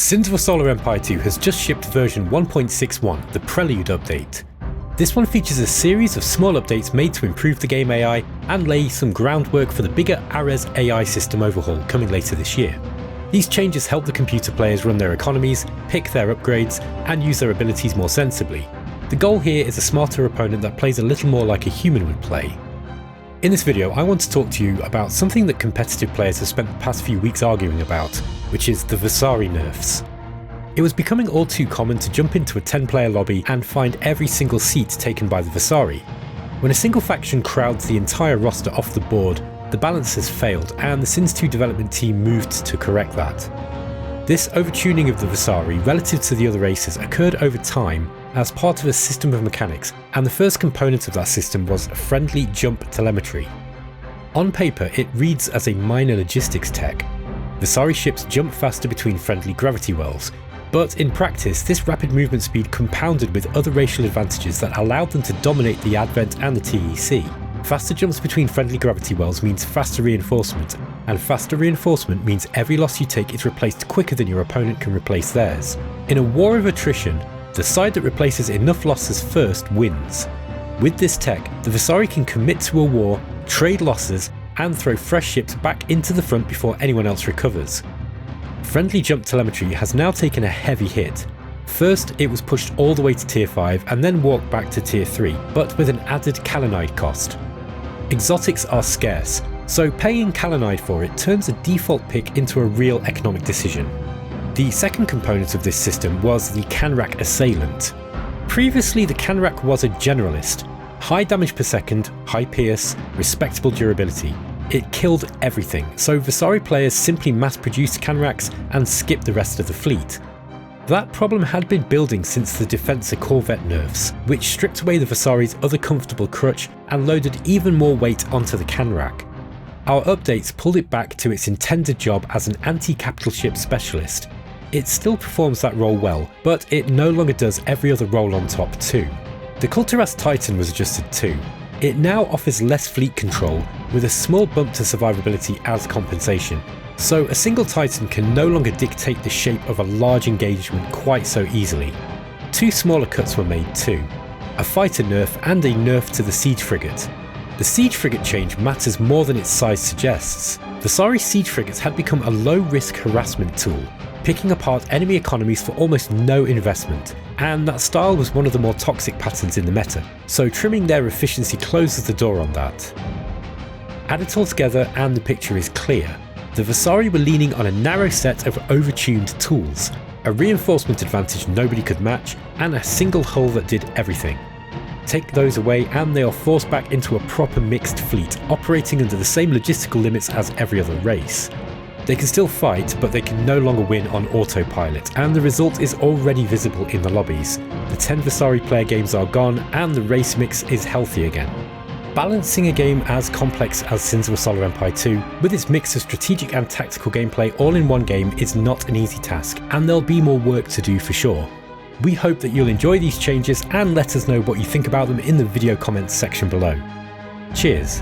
Sins of a Solar Empire 2 has just shipped version 1.61, the Prelude update. This one features a series of small updates made to improve the game AI and lay some groundwork for the bigger Ares AI system overhaul coming later this year. These changes help the computer players run their economies, pick their upgrades, and use their abilities more sensibly. The goal here is a smarter opponent that plays a little more like a human would play. In this video, I want to talk to you about something that competitive players have spent the past few weeks arguing about, which is the Vasari nerfs. It was becoming all too common to jump into a 10-player lobby and find every single seat taken by the Vasari. When a single faction crowds the entire roster off the board, the balance has failed, and the Sins 2 development team moved to correct that. This overtuning of the Vasari relative to the other races occurred over time as part of a system of mechanics, and the first component of that system was friendly jump telemetry. On paper, it reads as a minor logistics tech. Vasari ships jump faster between friendly gravity wells, but in practice this rapid movement speed compounded with other racial advantages that allowed them to dominate the Advent and the TEC. Faster jumps between friendly gravity wells means faster reinforcement, and faster reinforcement means every loss you take is replaced quicker than your opponent can replace theirs. In a war of attrition, the side that replaces enough losses first wins. With this tech, the Vasari can commit to a war, trade losses, and throw fresh ships back into the front before anyone else recovers. Friendly jump telemetry has now taken a heavy hit. First, it was pushed all the way to tier 5 and then walked back to tier 3, but with an added Kalanide cost. Exotics are scarce, so paying Kalanide for it turns a default pick into a real economic decision. The second component of this system was the Canrack Assailant. Previously, the Canrack was a generalist. High damage per second, high pierce, respectable durability. It killed everything, so Vasari players simply mass-produced Canracks and skipped the rest of the fleet. That problem had been building since the Defensor Corvette nerfs, which stripped away the Vasari's other comfortable crutch and loaded even more weight onto the Canrack. Our updates pulled it back to its intended job as an anti-capital ship specialist. It still performs that role well, but it no longer does every other role on top too. The Kulturas Titan was adjusted too. It now offers less fleet control, with a small bump to survivability as compensation, so a single Titan can no longer dictate the shape of a large engagement quite so easily. Two smaller cuts were made too, a fighter nerf and a nerf to the siege frigate. The siege frigate change matters more than its size suggests. Vasari siege frigates had become a low-risk harassment tool, picking apart enemy economies for almost no investment, and that style was one of the more toxic patterns in the meta, so trimming their efficiency closes the door on that. Add it all together and the picture is clear. The Vasari were leaning on a narrow set of overtuned tools, a reinforcement advantage nobody could match, and a single hull that did everything. Take those away and they are forced back into a proper mixed fleet, operating under the same logistical limits as every other race. They can still fight, but they can no longer win on autopilot, and the result is already visible in the lobbies. The 10 Vasari player games are gone, and the race mix is healthy again. Balancing a game as complex as Sins of a Solar Empire 2, with its mix of strategic and tactical gameplay all in one game, is not an easy task, and there'll be more work to do for sure. We hope that you'll enjoy these changes and let us know what you think about them in the video comments section below. Cheers!